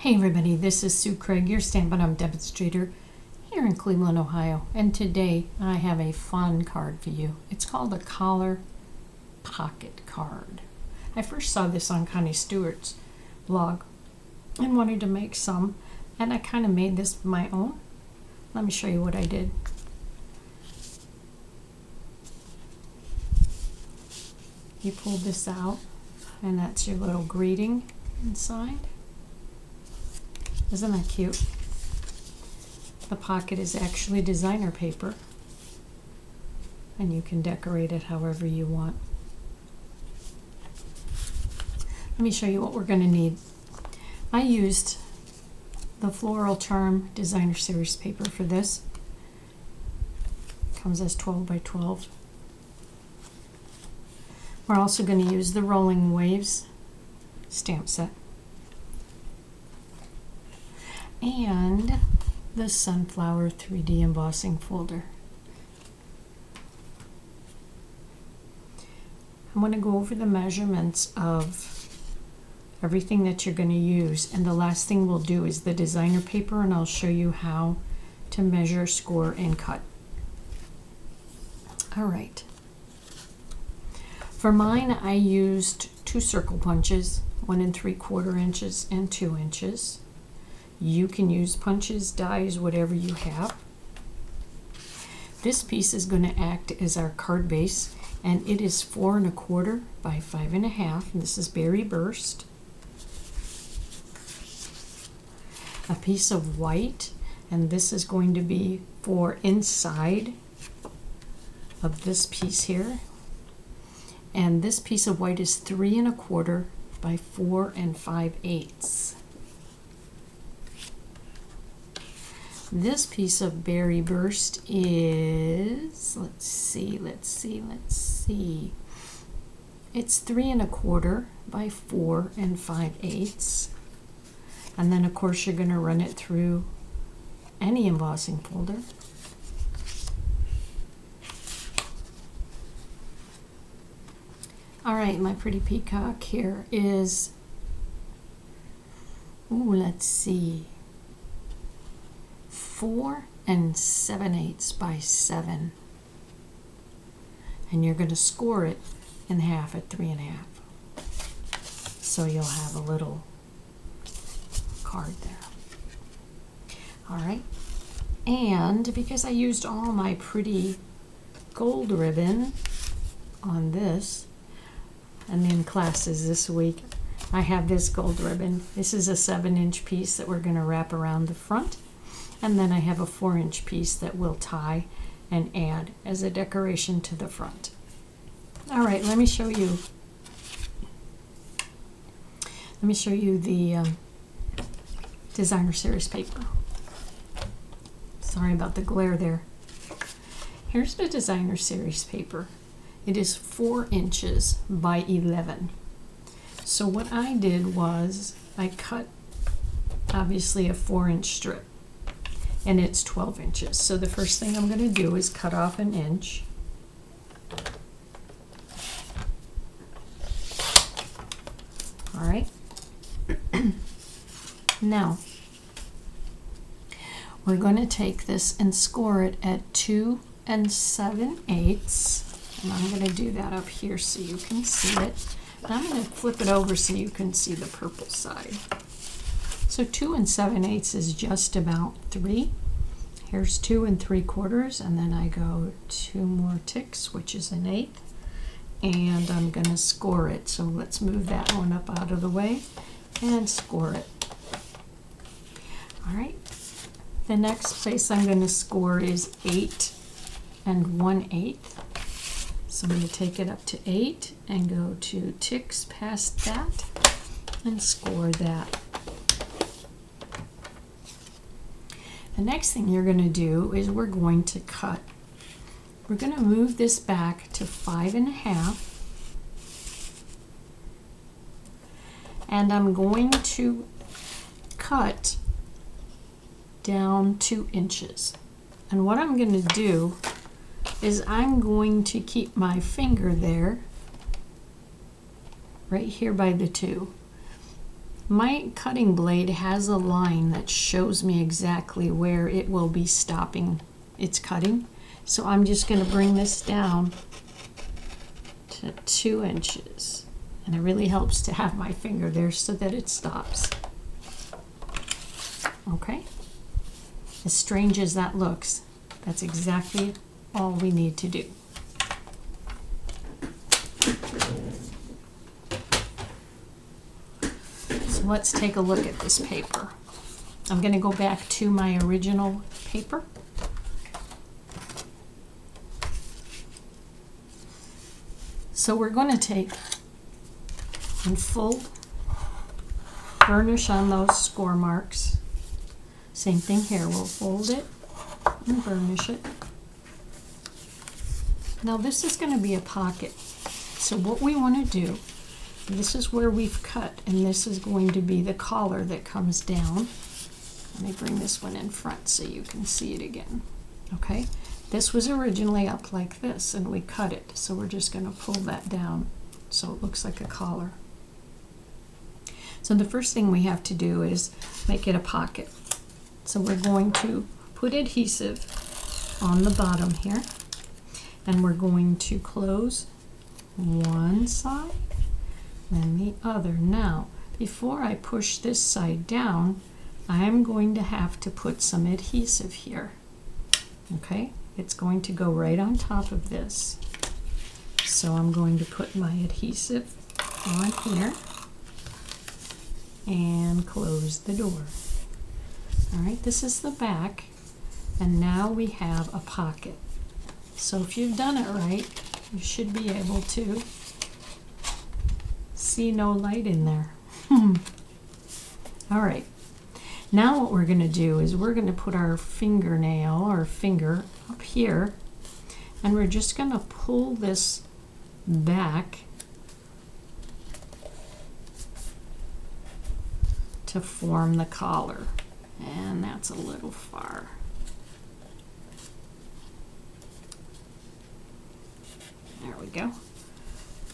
Hey everybody, this is Sue Craig, your Stampin' Up! Demonstrator here in Cleveland, Ohio. And today I have a fun card for you. It's called a collar pocket card. I first saw this on Connie Stewart's blog and wanted to make some, and I kind of made this my own. Let me show you what I did. You pull this out, and that's your little greeting inside. Isn't that cute? The pocket is actually designer paper, and you can decorate it however you want. Let me show you what we're going to need. I used the Floral Charm Designer Series paper for this. It comes as 12 by 12. We're also going to use the Rolling Waves stamp set. And the Sunflower 3D embossing folder. I'm going to go over the measurements of everything that you're going to use, and the last thing we'll do is the designer paper, and I'll show you how to measure, score, and cut. Alright. For mine, I used 2 circle punches, 1 3/4 inches and 2 inches. You can use punches, dies, whatever you have. This piece is going to act as our card base, and it is 4 1/4 by 5 1/2. And this is Berry Burst. A piece of white, and this is going to be for inside of this piece here. And this piece of white is 3 1/4 by 4 5/8. This piece of Berry Burst is, let's see. It's 3 1/4 by 4 5/8. And then of course you're going to run it through any embossing folder. All right, my pretty peacock here is, let's see, 4 7/8 by 7, and you're going to score it in half at 3 1/2, so you'll have a little card there. All right, and because I used all my pretty gold ribbon on this, and in classes this week, I have this gold ribbon. This is a 7-inch piece that we're going to wrap around the front. And then I have a 4-inch piece that we'll tie and add as a decoration to the front. All right, let me show you. The Designer Series paper. Sorry about the glare there. Here's the Designer Series paper. It is 4 inches by 11. So what I did was I cut, obviously, a 4-inch strip. And it's 12 inches. So the first thing I'm going to do is cut off 1 inch. All right. Now, we're going to take this and score it at 2 7/8. And I'm going to do that up here so you can see it. And I'm going to flip it over so you can see the purple side. So 2 7/8 is just about 3. Here's 2 3/4, and then I go 2 more ticks, which is 1/8, and I'm going to score it. So let's move that one up out of the way and score it. All right. The next place I'm going to score is 8 1/8. So I'm going to take it up to 8 and go 2 ticks past that and score that. The next thing you're going to do is we're going to cut. We're going to move this back to 5 1/2, and I'm going to cut down 2 inches. And what I'm going to do is I'm going to keep my finger there, right here by the 2. My cutting blade has a line that shows me exactly where it will be stopping its cutting. So I'm just going to bring this down to 2 inches. And it really helps to have my finger there so that it stops. Okay? As strange as that looks, that's exactly all we need to do. So let's take a look at this paper. I'm going to go back to my original paper. So we're going to take and fold, burnish on those score marks. Same thing here, we'll fold it and burnish it. Now this is going to be a pocket. So what we want to do, this is where we've cut, and this is going to be the collar that comes down. Let me bring this one in front so you can see it again. Okay, this was originally up like this and we cut it, so we're just going to pull that down so it looks like a collar. So the first thing we have to do is make it a pocket. So we're going to put adhesive on the bottom here, and we're going to close one side, then the other. Now, before I push this side down, I'm going to have to put some adhesive here. Okay, it's going to go right on top of this. So I'm going to put my adhesive on here and close the door. All right, this is the back, and now we have a pocket. So if you've done it right, you should be able to see no light in there. All right, now what we're going to do is we're going to put our fingernail or finger up here, and we're just going to pull this back to form the collar. And that's a little far. There we go.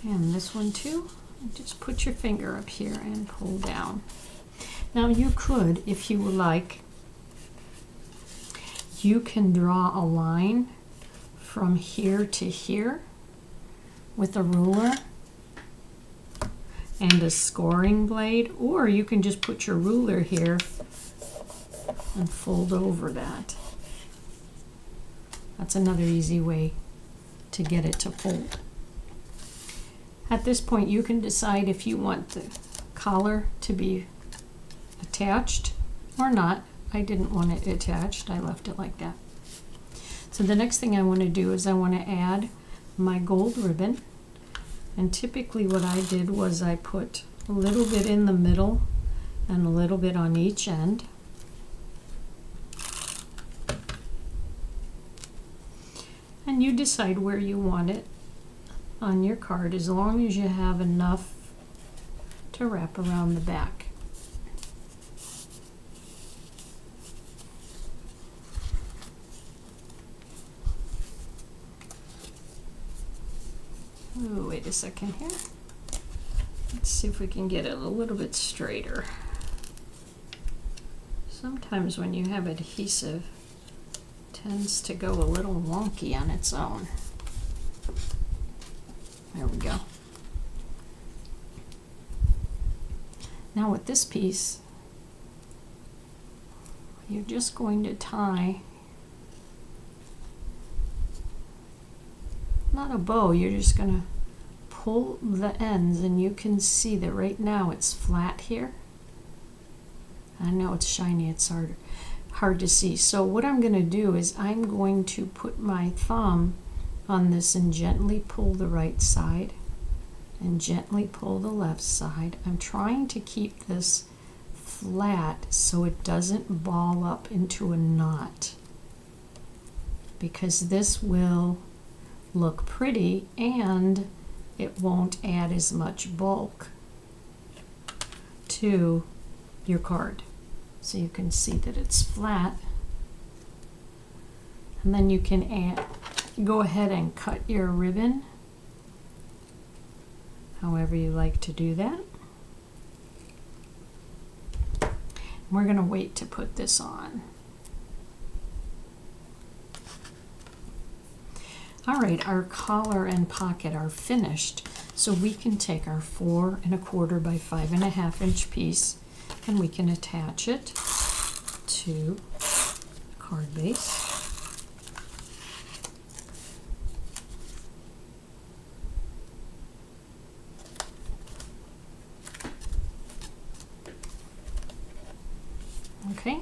And this one too. Just put your finger up here and pull down. Now you could, if you would like, you can draw a line from here to here with a ruler and a scoring blade, or you can just put your ruler here and fold over that. That's another easy way to get it to fold. At this point, you can decide if you want the collar to be attached or not. I didn't want it attached, I left it like that. So the next thing I want to do is I want to add my gold ribbon, and typically what I did was I put a little bit in the middle and a little bit on each end. And you decide where you want it on your card, as long as you have enough to wrap around the back. Oh, wait a second here. Let's see if we can get it a little bit straighter. Sometimes when you have adhesive, tends to go a little wonky on its own. There we go. Now with this piece, you're just going to tie, not a bow, you're just going to pull the ends, and you can see that right now it's flat here. I know it's shiny, it's hard to see. So what I'm going to do is I'm going to put my thumb on this and gently pull the right side and gently pull the left side. I'm trying to keep this flat so it doesn't ball up into a knot, because this will look pretty and it won't add as much bulk to your card. So you can see that it's flat, and then you can go ahead and cut your ribbon however you like to do that. we're going to wait to put this on. All right, our collar and pocket are finished, so we can take our 4 1/4 by 5 1/2 inch piece and we can attach it to card base. Okay.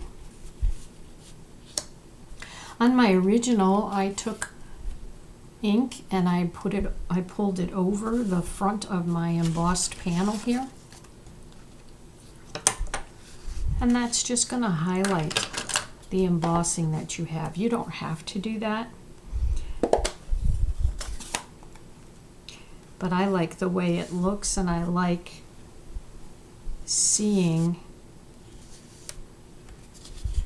On my original, I took ink and I pulled it over the front of my embossed panel here. And that's just going to highlight the embossing that you have. You don't have to do that. But I like the way it looks, and I like seeing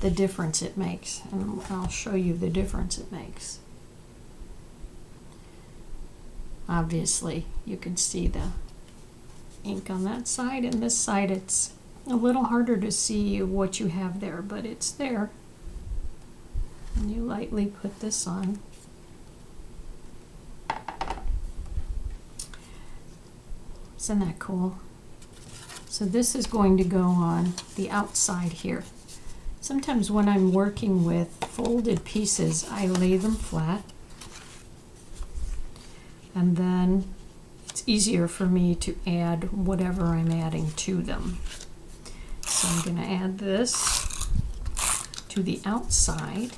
the difference it makes. And I'll show you the difference it makes. Obviously, you can see the ink on that side, and this side it's a little harder to see what you have there, but it's there. And you lightly put this on. Isn't that cool? So this is going to go on the outside here. Sometimes when I'm working with folded pieces, I lay them flat, and then it's easier for me to add whatever I'm adding to them. So I'm going to add this to the outside.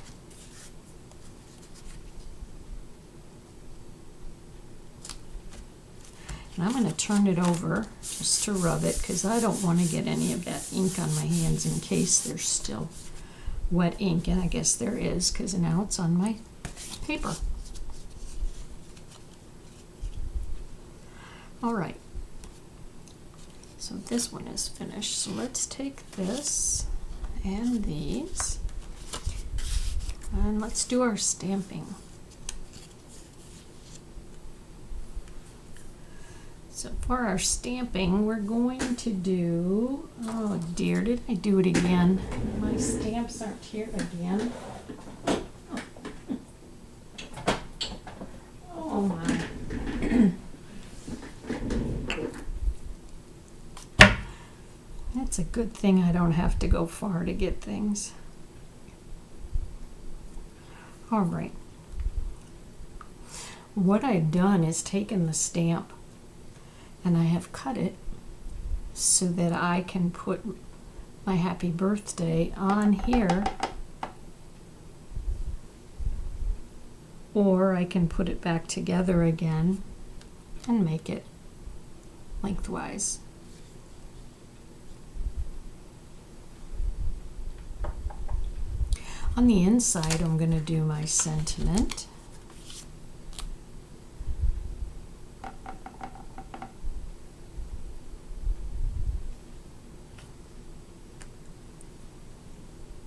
And I'm going to turn it over just to rub it, because I don't want to get any of that ink on my hands in case there's still wet ink, and I guess there is, because now it's on my paper. All right, so this one is finished. So let's take this and these, and let's do our stamping. So for our stamping, we're going to do, oh dear, did I do it again? My stamps aren't here again. Oh my. That's a good thing I don't have to go far to get things. All right. What I've done is taken the stamp and I have cut it so that I can put my happy birthday on here, or I can put it back together again and make it lengthwise. On the inside, I'm going to do my sentiment.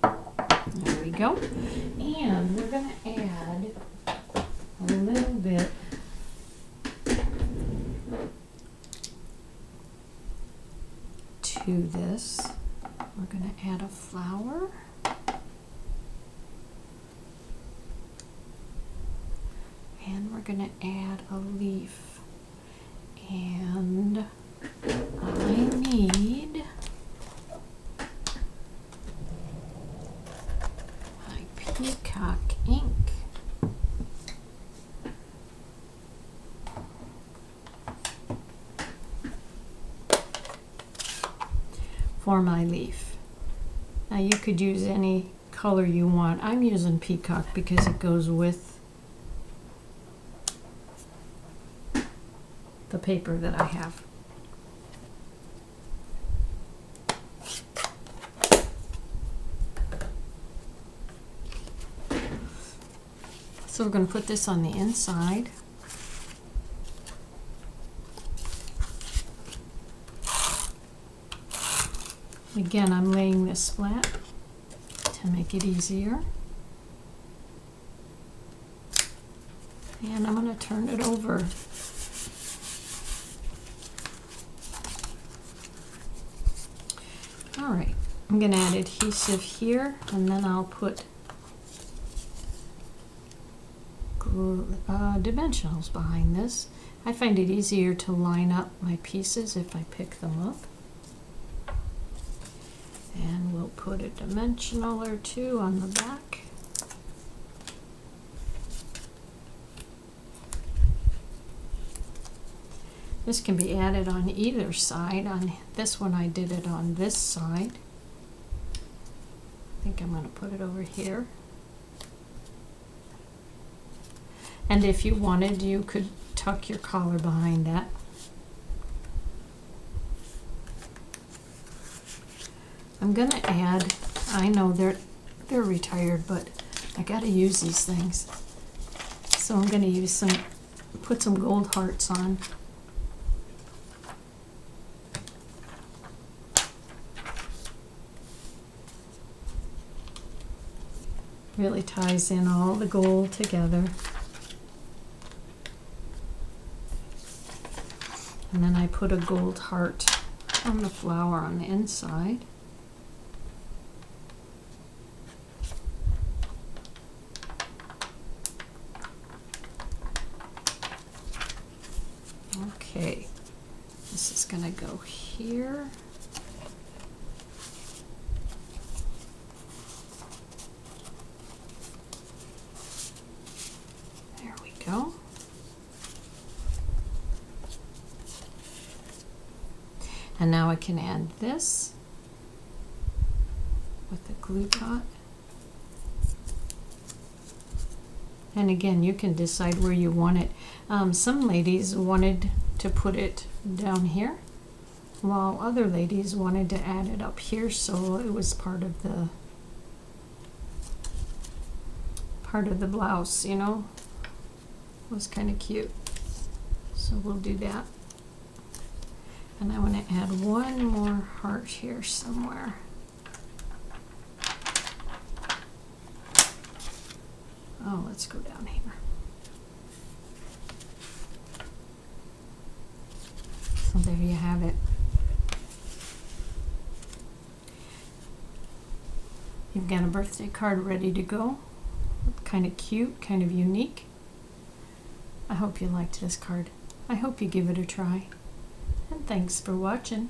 There we go. And we're going to add a little bit to this. We're going to add a flower. And we're going to add a leaf. And I need my peacock ink. For my leaf. Now you could use any color you want. I'm using peacock because it goes with the paper that I have. So we're going to put this on the inside. Again, I'm laying this flat to make it easier. And I'm going to turn it over. All right, I'm going to add adhesive here, and then I'll put dimensionals behind this. I find it easier to line up my pieces if I pick them up. And we'll put a dimensional or two on the back. This can be added on either side. On this one I did it on this side. I think I'm going to put it over here. And if you wanted, you could tuck your collar behind that. I'm going to add, I know they're retired, but I got to use these things. So I'm going to use put some gold hearts on. Really ties in all the gold together. And then I put a gold heart on the flower on the inside. Okay, this is going to go here. There we go. And now I can add this with the glue dot. And again, you can decide where you want it. Some ladies wanted to put it down here, while other ladies wanted to add it up here, so it was part of the blouse, you know. It was kind of cute. So we'll do that. And I want to add one more heart here somewhere. Oh, let's go down here. So there you have it. You've got a birthday card ready to go. Kind of cute, kind of unique. I hope you liked this card. I hope you give it a try. And thanks for watching.